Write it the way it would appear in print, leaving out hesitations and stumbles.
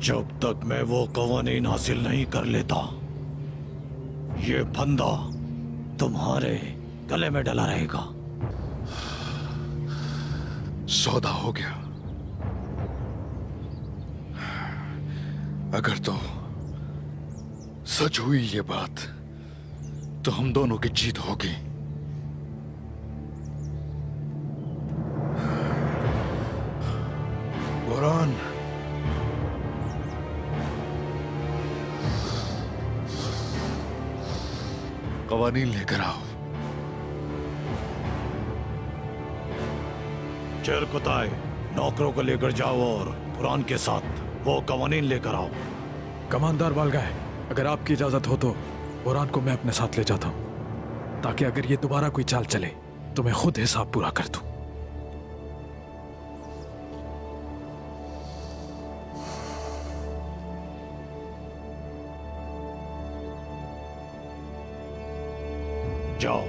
जब तक मैं वो कवानीन हासिल नहीं कर लेता, ये फंदा तुम्हारे गले में डला रहेगा। सौदा हो गया। अगर तो सच हुई ये बात, तो हम दोनों की जीत होगी। बुरान, कवानीन लेकर आओ। चेरकुताई, नौकरों को लेकर जाओ और पुरान के साथ वो कवानीन लेकर आओ। कमांडर बालगाय, अगर आपकी इजाजत हो तो बुरान को मैं अपने साथ ले जाता हूं, ताकि अगर ये दोबारा कोई चाल चले तो मैं खुद हिसाब पूरा कर दूं। जाओ।